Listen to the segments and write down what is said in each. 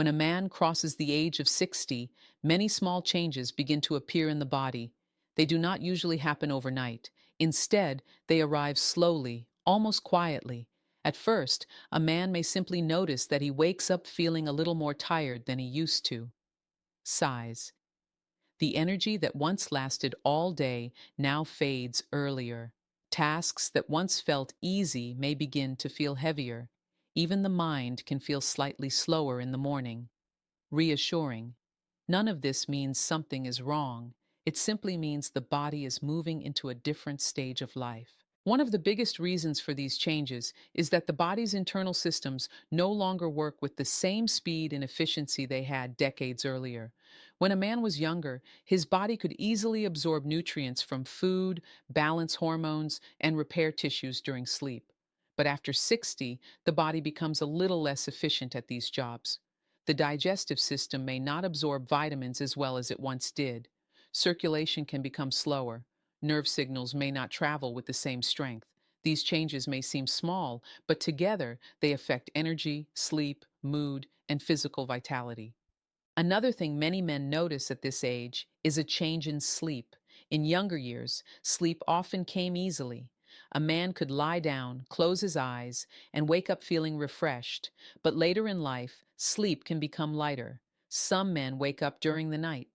When a man crosses the age of 60, many small changes begin to appear in the body. They do not usually happen overnight. Instead, they arrive slowly, almost quietly. At first, a man may simply notice that he wakes up feeling a little more tired than he used to. Sighs. The energy that once lasted all day now fades earlier. Tasks that once felt easy may begin to feel heavier. Even the mind can feel slightly slower in the morning. Reassuring. None of this means something is wrong. It simply means the body is moving into a different stage of life. One of the biggest reasons for these changes is that the body's internal systems no longer work with the same speed and efficiency they had decades earlier. When a man was younger, his body could easily absorb nutrients from food, balance hormones, and repair tissues during sleep. But after 60, the body becomes a little less efficient at these jobs. The digestive system may not absorb vitamins as well as it once did. Circulation can become slower. Nerve signals may not travel with the same strength. These changes may seem small, but together they affect energy, sleep, mood, and physical vitality. Another thing many men notice at this age is a change in sleep. In younger years, sleep often came easily. A man could lie down, close his eyes, and wake up feeling refreshed. But later in life, sleep can become lighter. Some men wake up during the night.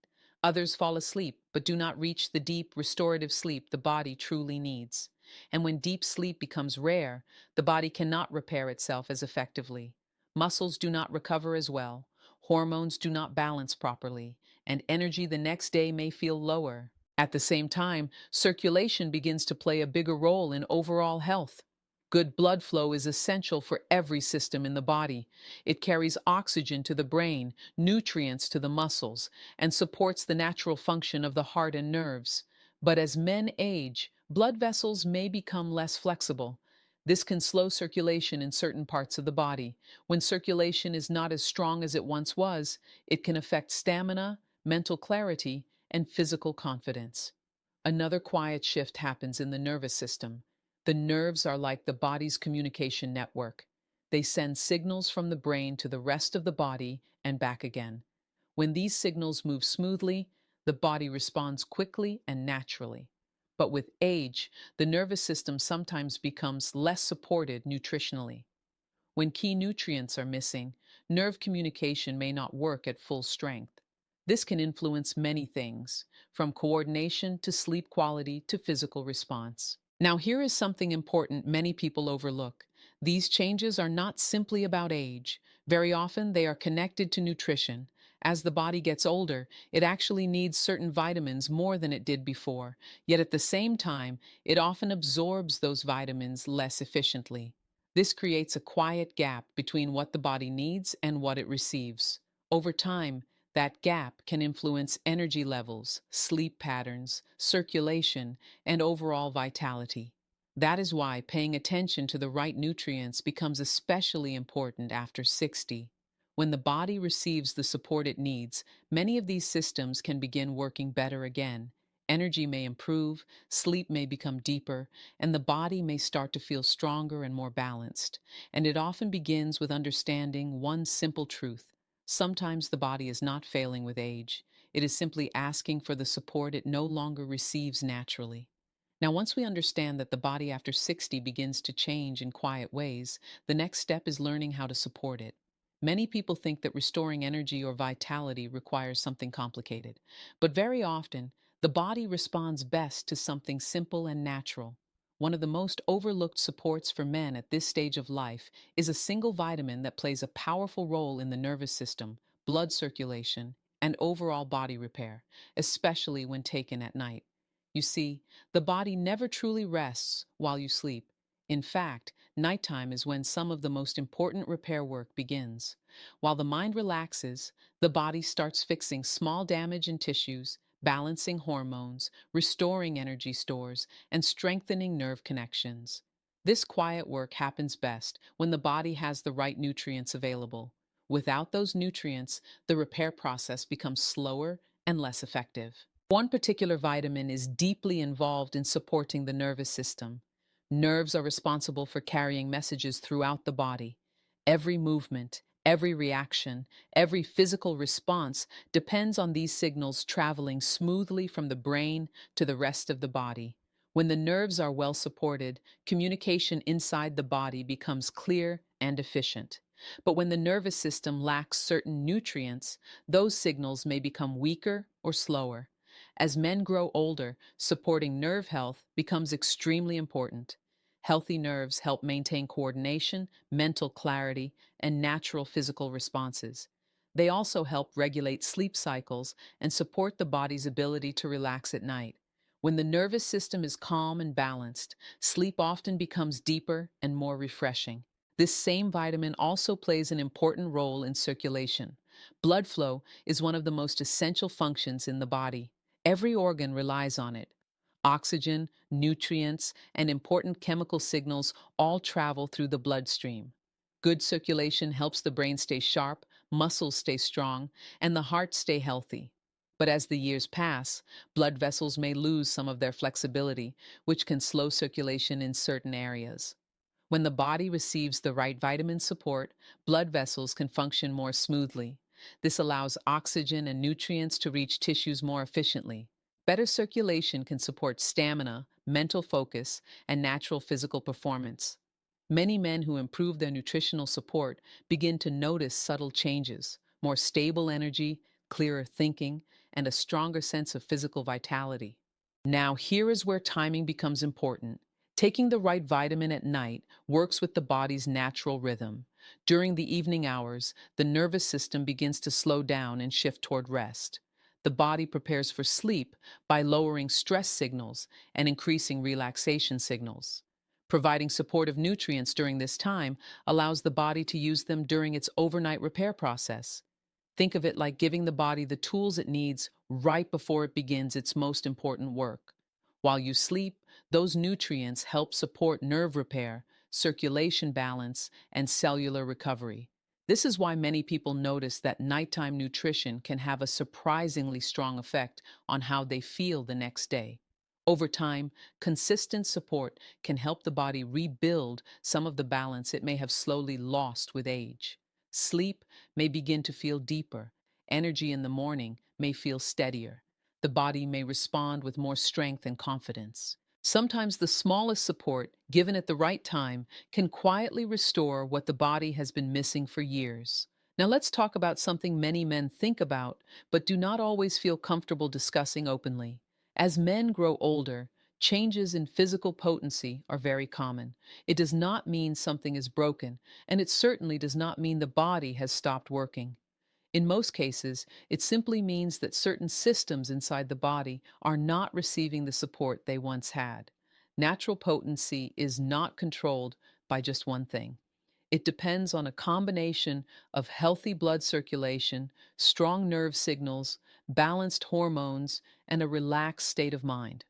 Others fall asleep but do not reach the deep, restorative sleep the body truly needs. And when deep sleep becomes rare, the body cannot repair itself as effectively. Muscles do not recover as well. Hormones do not balance properly, and energy the next day may feel lower. At the same time, circulation begins to play a bigger role in overall health. Good blood flow is essential for every system in the body. It carries oxygen to the brain, nutrients to the muscles, and supports the natural function of the heart and nerves. But as men age, blood vessels may become less flexible. This can slow circulation in certain parts of the body. When circulation is not as strong as it once was, it can affect stamina, mental clarity, and physical confidence. Another quiet shift happens in the nervous system. The nerves are like the body's communication network. They send signals from the brain to the rest of the body and back again. When these signals move smoothly, the body responds quickly and naturally. But with age, the nervous system sometimes becomes less supported nutritionally. When key nutrients are missing, nerve communication may not work at full strength. This can influence many things, from coordination to sleep quality to physical response. Now, here is something important many people overlook. These changes are not simply about age. Very often, they are connected to nutrition. As the body gets older, it actually needs certain vitamins more than it did before. Yet at the same time, it often absorbs those vitamins less efficiently. This creates a quiet gap between what the body needs and what it receives. Over time, that gap can influence energy levels, sleep patterns, circulation, and overall vitality. That is why paying attention to the right nutrients becomes especially important after 60. When the body receives the support it needs, many of these systems can begin working better again. Energy may improve, sleep may become deeper, and the body may start to feel stronger and more balanced. And it often begins with understanding one simple truth. Sometimes the body is not failing with age. It is simply asking for the support it no longer receives naturally. Now, once we understand that the body after 60 begins to change in quiet ways, the next step is learning how to support it. Many people think that restoring energy or vitality requires something complicated, but very often, the body responds best to something simple and natural. One of the most overlooked supports for men at this stage of life is a single vitamin that plays a powerful role in the nervous system, blood circulation, and overall body repair, especially when taken at night. You see, the body never truly rests while you sleep. In fact, nighttime is when some of the most important repair work begins. While the mind relaxes, the body starts fixing small damage in tissues, balancing hormones, restoring energy stores, and strengthening nerve connections. This quiet work happens best when the body has the right nutrients available. Without those nutrients, the repair process becomes slower and less effective. One particular vitamin is deeply involved in supporting the nervous system. Nerves are responsible for carrying messages throughout the body. Every movement, Every reaction, every physical response depends on these signals traveling smoothly from the brain to the rest of the body. When the nerves are well supported, communication inside the body becomes clear and efficient. But when the nervous system lacks certain nutrients, those signals may become weaker or slower. As men grow older, supporting nerve health becomes extremely important. Healthy nerves help maintain coordination, mental clarity, and natural physical responses. They also help regulate sleep cycles and support the body's ability to relax at night. When the nervous system is calm and balanced, sleep often becomes deeper and more refreshing. This same vitamin also plays an important role in circulation. Blood flow is one of the most essential functions in the body. Every organ relies on it. Oxygen, nutrients, and important chemical signals all travel through the bloodstream. Good circulation helps the brain stay sharp, muscles stay strong, and the heart stay healthy. But as the years pass, blood vessels may lose some of their flexibility, which can slow circulation in certain areas. When the body receives the right vitamin support, blood vessels can function more smoothly. This allows oxygen and nutrients to reach tissues more efficiently. Better circulation can support stamina, mental focus, and natural physical performance. Many men who improve their nutritional support begin to notice subtle changes, more stable energy, clearer thinking, and a stronger sense of physical vitality. Now, here is where timing becomes important. Taking the right vitamin at night works with the body's natural rhythm. During the evening hours, the nervous system begins to slow down and shift toward rest. The body prepares for sleep by lowering stress signals and increasing relaxation signals. Providing supportive nutrients during this time allows the body to use them during its overnight repair process. Think of it like giving the body the tools it needs right before it begins its most important work. While you sleep, those nutrients help support nerve repair, circulation balance, and cellular recovery. This is why many people notice that nighttime nutrition can have a surprisingly strong effect on how they feel the next day. Over time, consistent support can help the body rebuild some of the balance it may have slowly lost with age. Sleep may begin to feel deeper. Energy in the morning may feel steadier. The body may respond with more strength and confidence. Sometimes the smallest support, given at the right time, can quietly restore what the body has been missing for years. Now let's talk about something many men think about, but do not always feel comfortable discussing openly. As men grow older, changes in physical potency are very common. It does not mean something is broken, and it certainly does not mean the body has stopped working. In most cases, it simply means that certain systems inside the body are not receiving the support they once had. Natural potency is not controlled by just one thing. It depends on a combination of healthy blood circulation, strong nerve signals, balanced hormones, and a relaxed state of mind.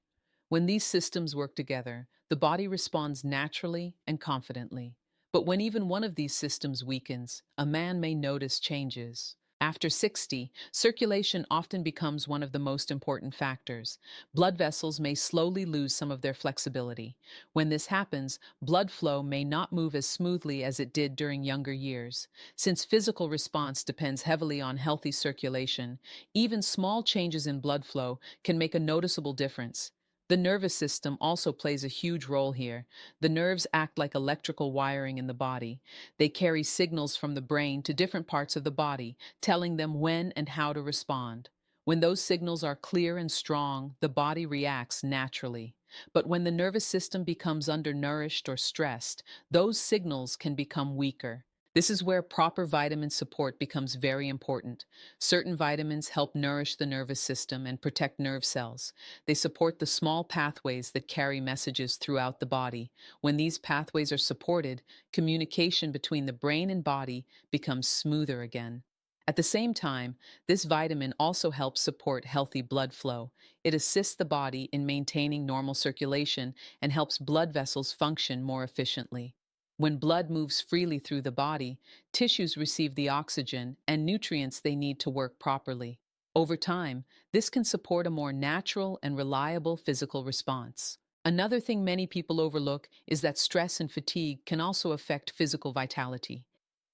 When these systems work together, the body responds naturally and confidently. But when even one of these systems weakens, a man may notice changes. After 60, circulation often becomes one of the most important factors. Blood vessels may slowly lose some of their flexibility. When this happens, blood flow may not move as smoothly as it did during younger years. Since physical response depends heavily on healthy circulation, even small changes in blood flow can make a noticeable difference. The nervous system also plays a huge role here. The nerves act like electrical wiring in the body. They carry signals from the brain to different parts of the body, telling them when and how to respond. When those signals are clear and strong, the body reacts naturally. But when the nervous system becomes undernourished or stressed, those signals can become weaker. This is where proper vitamin support becomes very important. Certain vitamins help nourish the nervous system and protect nerve cells. They support the small pathways that carry messages throughout the body. When these pathways are supported, communication between the brain and body becomes smoother again. At the same time, this vitamin also helps support healthy blood flow. It assists the body in maintaining normal circulation and helps blood vessels function more efficiently. When blood moves freely through the body, tissues receive the oxygen and nutrients they need to work properly. Over time, this can support a more natural and reliable physical response. Another thing many people overlook is that stress and fatigue can also affect physical vitality.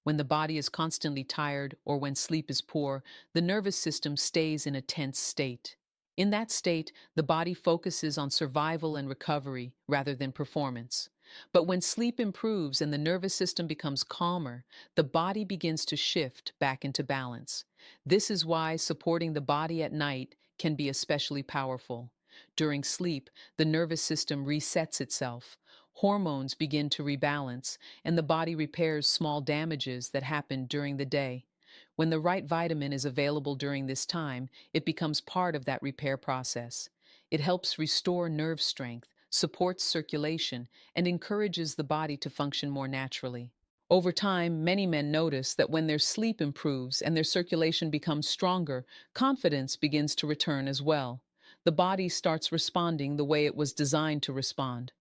When the body is constantly tired or when sleep is poor, the nervous system stays in a tense state. In that state, the body focuses on survival and recovery rather than performance. But when sleep improves and the nervous system becomes calmer, the body begins to shift back into balance. This is why supporting the body at night can be especially powerful. During sleep, the nervous system resets itself. Hormones begin to rebalance, and the body repairs small damages that happened during the day. When the right vitamin is available during this time, it becomes part of that repair process. It helps restore nerve strength, supports circulation, and encourages the body to function more naturally. Over time, many men notice that when their sleep improves and their circulation becomes stronger, confidence begins to return as well. The body starts responding the way it was designed to respond,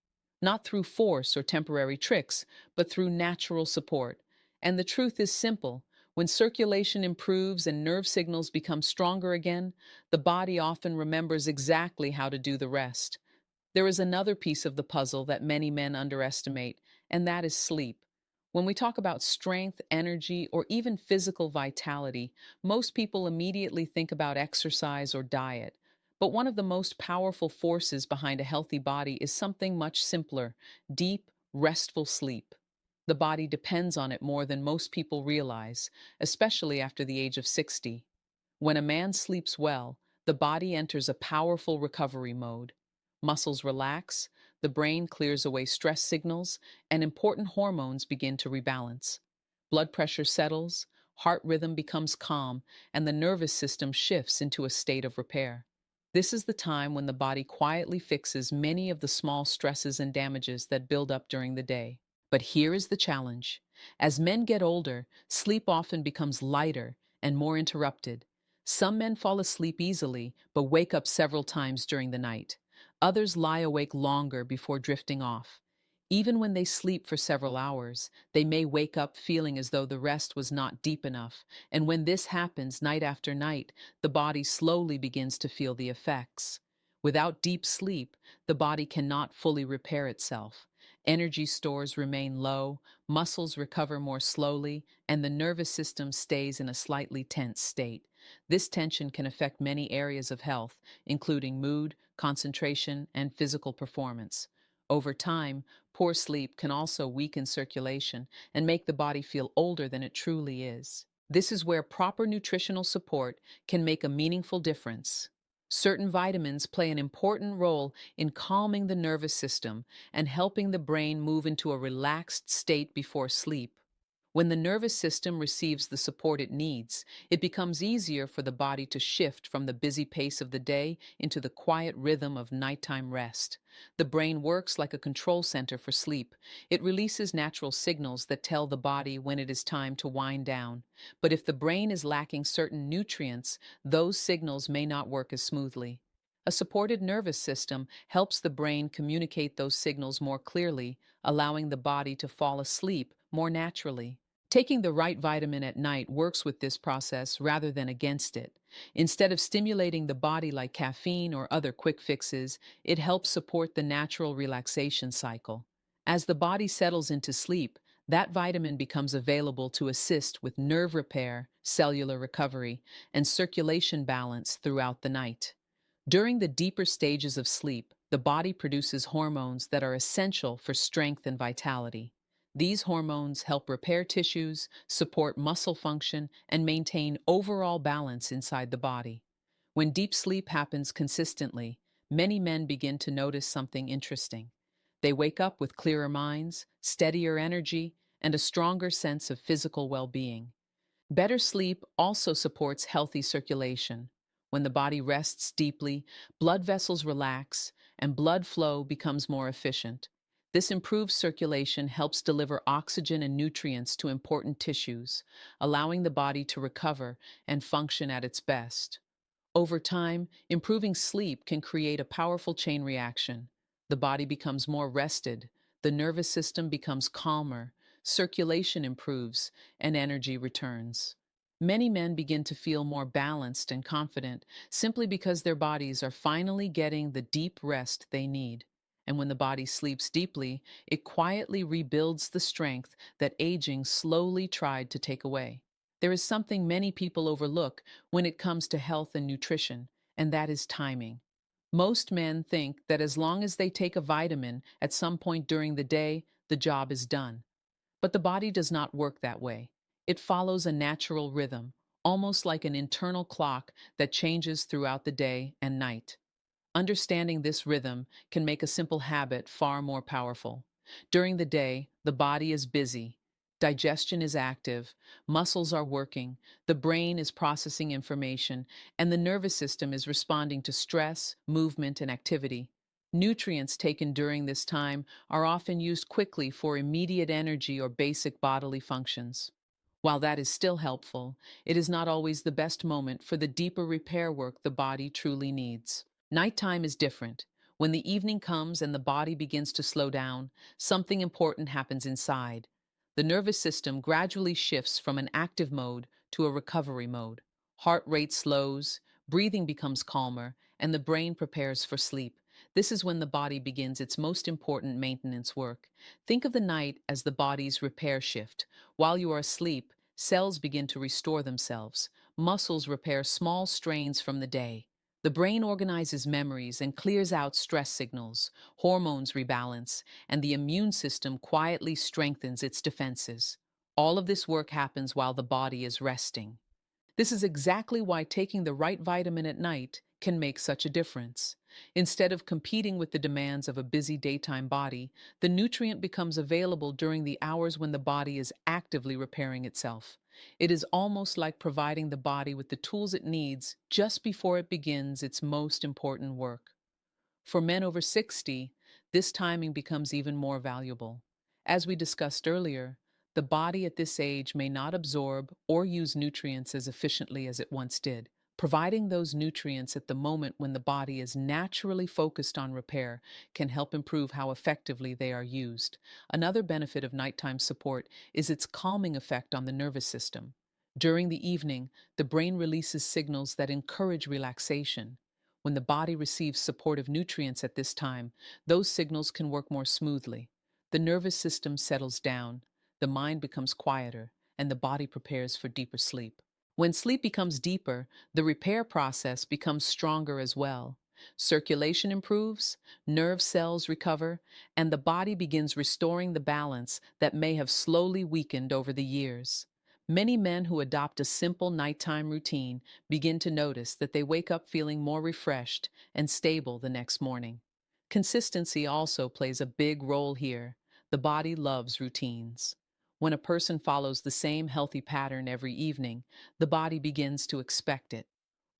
not through force or temporary tricks, but through natural support. And the truth is simple. When circulation improves and nerve signals become stronger again, the body often remembers exactly how to do the rest. There is another piece of the puzzle that many men underestimate, and that is sleep. When we talk about strength, energy, or even physical vitality, most people immediately think about exercise or diet. But one of the most powerful forces behind a healthy body is something much simpler: deep, restful sleep. The body depends on it more than most people realize, especially after the age of 60. When a man sleeps well, the body enters a powerful recovery mode. Muscles relax, the brain clears away stress signals, and important hormones begin to rebalance. Blood pressure settles, heart rhythm becomes calm, and the nervous system shifts into a state of repair. This is the time when the body quietly fixes many of the small stresses and damages that build up during the day. But here is the challenge. As men get older, sleep often becomes lighter and more interrupted. Some men fall asleep easily, but wake up several times during the night. Others lie awake longer before drifting off. Even when they sleep for several hours, they may wake up feeling as though the rest was not deep enough. And when this happens night after night, the body slowly begins to feel the effects. Without deep sleep, the body cannot fully repair itself. Energy stores remain low, muscles recover more slowly, and the nervous system stays in a slightly tense state. This tension can affect many areas of health, including mood, concentration, and physical performance. Over time, poor sleep can also weaken circulation and make the body feel older than it truly is. This is where proper nutritional support can make a meaningful difference. Certain vitamins play an important role in calming the nervous system and helping the brain move into a relaxed state before sleep. When the nervous system receives the support it needs, it becomes easier for the body to shift from the busy pace of the day into the quiet rhythm of nighttime rest. The brain works like a control center for sleep. It releases natural signals that tell the body when it is time to wind down. But if the brain is lacking certain nutrients, those signals may not work as smoothly. A supported nervous system helps the brain communicate those signals more clearly, allowing the body to fall asleep more naturally. Taking the right vitamin at night works with this process rather than against it. Instead of stimulating the body like caffeine or other quick fixes, it helps support the natural relaxation cycle. As the body settles into sleep, that vitamin becomes available to assist with nerve repair, cellular recovery, and circulation balance throughout the night. During the deeper stages of sleep, the body produces hormones that are essential for strength and vitality. These hormones help repair tissues, support muscle function, and maintain overall balance inside the body. When deep sleep happens consistently, many men begin to notice something interesting. They wake up with clearer minds, steadier energy, and a stronger sense of physical well-being. Better sleep also supports healthy circulation. When the body rests deeply, blood vessels relax, and blood flow becomes more efficient. This improved circulation helps deliver oxygen and nutrients to important tissues, allowing the body to recover and function at its best. Over time, improving sleep can create a powerful chain reaction. The body becomes more rested, the nervous system becomes calmer, circulation improves, and energy returns. Many men begin to feel more balanced and confident simply because their bodies are finally getting the deep rest they need. And when the body sleeps deeply, it quietly rebuilds the strength that aging slowly tried to take away. There is something many people overlook when it comes to health and nutrition, and that is timing. Most men think that as long as they take a vitamin at some point during the day, the job is done. But the body does not work that way. It follows a natural rhythm, almost like an internal clock that changes throughout the day and night. Understanding this rhythm can make a simple habit far more powerful. During the day, the body is busy, digestion is active, muscles are working, the brain is processing information, and the nervous system is responding to stress, movement, and activity. Nutrients taken during this time are often used quickly for immediate energy or basic bodily functions. While that is still helpful, it is not always the best moment for the deeper repair work the body truly needs. Nighttime is different. When the evening comes and the body begins to slow down, something important happens inside. The nervous system gradually shifts from an active mode to a recovery mode. Heart rate slows, breathing becomes calmer, and the brain prepares for sleep. This is when the body begins its most important maintenance work. Think of the night as the body's repair shift. While you are asleep, cells begin to restore themselves. Muscles repair small strains from the day. The brain organizes memories and clears out stress signals, hormones rebalance, and the immune system quietly strengthens its defenses. All of this work happens while the body is resting. This is exactly why taking the right vitamin at night can make such a difference. Instead of competing with the demands of a busy daytime body, the nutrient becomes available during the hours when the body is actively repairing itself. It is almost like providing the body with the tools it needs just before it begins its most important work. For men over 60, this timing becomes even more valuable. As we discussed earlier, the body at this age may not absorb or use nutrients as efficiently as it once did. Providing those nutrients at the moment when the body is naturally focused on repair can help improve how effectively they are used. Another benefit of nighttime support is its calming effect on the nervous system. During the evening, the brain releases signals that encourage relaxation. When the body receives supportive nutrients at this time, those signals can work more smoothly. The nervous system settles down, the mind becomes quieter, and the body prepares for deeper sleep. When sleep becomes deeper, the repair process becomes stronger as well. Circulation improves, nerve cells recover, and the body begins restoring the balance that may have slowly weakened over the years. Many men who adopt a simple nighttime routine begin to notice that they wake up feeling more refreshed and stable the next morning. Consistency also plays a big role here. The body loves routines. When a person follows the same healthy pattern every evening, the body begins to expect it.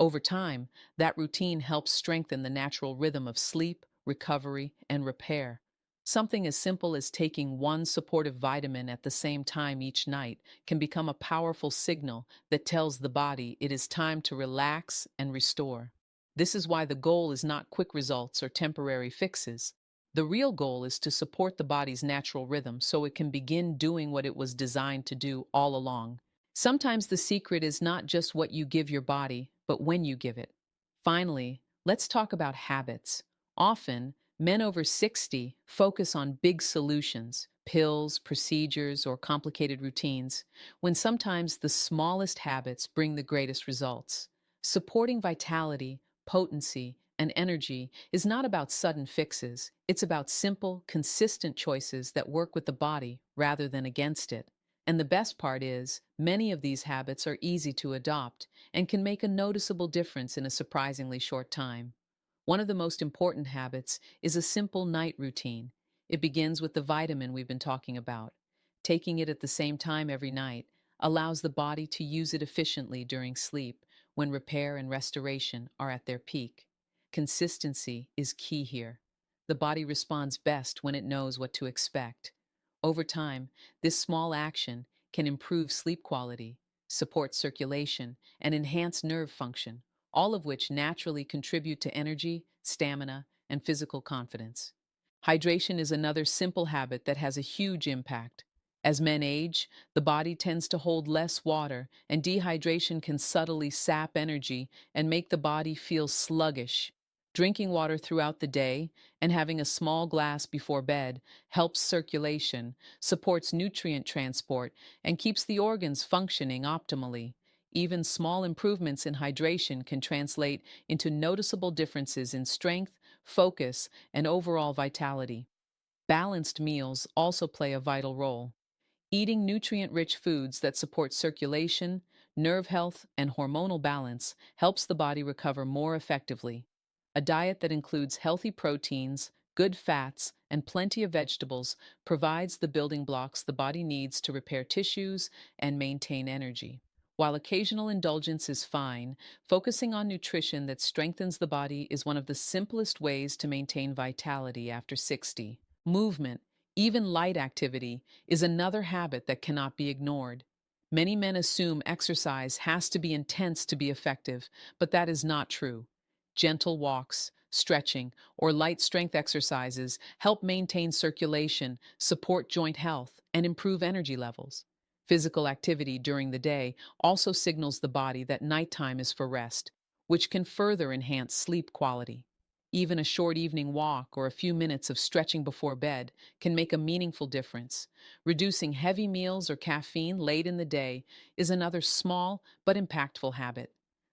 Over time, that routine helps strengthen the natural rhythm of sleep, recovery, and repair. Something as simple as taking one supportive vitamin at the same time each night can become a powerful signal that tells the body it is time to relax and restore. This is why the goal is not quick results or temporary fixes. The real goal is to support the body's natural rhythm so it can begin doing what it was designed to do all along. Sometimes the secret is not just what you give your body, but when you give it. Finally, let's talk about habits. Often, men over 60 focus on big solutions, pills, procedures, or complicated routines, when sometimes the smallest habits bring the greatest results. Supporting vitality, potency, and energy is not about sudden fixes. It's about simple, consistent choices that work with the body rather than against it. And the best part is, many of these habits are easy to adopt and can make a noticeable difference in a surprisingly short time. One of the most important habits is a simple night routine. It begins with the vitamin we've been talking about. Taking it at the same time every night allows the body to use it efficiently during sleep when repair and restoration are at their peak. Consistency is key here. The body responds best when it knows what to expect. Over time, this small action can improve sleep quality, support circulation, and enhance nerve function, all of which naturally contribute to energy, stamina, and physical confidence. Hydration is another simple habit that has a huge impact. As men age, the body tends to hold less water, and dehydration can subtly sap energy and make the body feel sluggish. Drinking water throughout the day and having a small glass before bed helps circulation, supports nutrient transport, and keeps the organs functioning optimally. Even small improvements in hydration can translate into noticeable differences in strength, focus, and overall vitality. Balanced meals also play a vital role. Eating nutrient-rich foods that support circulation, nerve health, and hormonal balance helps the body recover more effectively. A diet that includes healthy proteins, good fats, and plenty of vegetables provides the building blocks the body needs to repair tissues and maintain energy. While occasional indulgence is fine, focusing on nutrition that strengthens the body is one of the simplest ways to maintain vitality after 60. Movement, even light activity, is another habit that cannot be ignored. Many men assume exercise has to be intense to be effective, but that is not true. Gentle walks, stretching, or light strength exercises help maintain circulation, support joint health, and improve energy levels. Physical activity during the day also signals the body that nighttime is for rest, which can further enhance sleep quality. Even a short evening walk or a few minutes of stretching before bed can make a meaningful difference. Reducing heavy meals or caffeine late in the day is another small but impactful habit.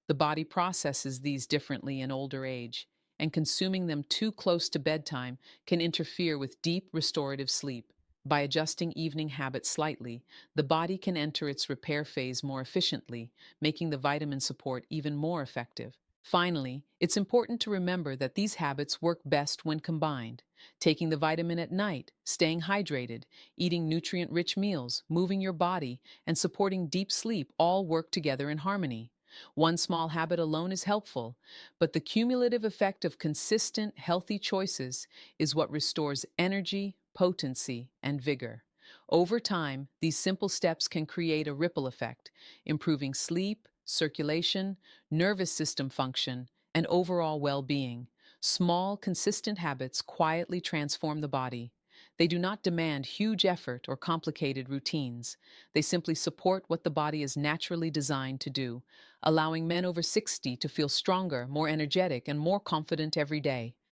The body processes these differently in older age, and consuming them too close to bedtime can interfere with deep restorative sleep. By adjusting evening habits slightly, the body can enter its repair phase more efficiently, making the vitamin support even more effective. Finally, it's important to remember that these habits work best when combined. Taking the vitamin at night, staying hydrated, eating nutrient-rich meals, moving your body, and supporting deep sleep all work together in harmony. One small habit alone is helpful, but the cumulative effect of consistent, healthy choices is what restores energy, potency, and vigor. Over time, these simple steps can create a ripple effect, improving sleep, circulation, nervous system function, and overall well-being. Small, consistent habits quietly transform the body. They do not demand huge effort or complicated routines. They simply support what the body is naturally designed to do, allowing men over 60 to feel stronger, more energetic, and more confident every day.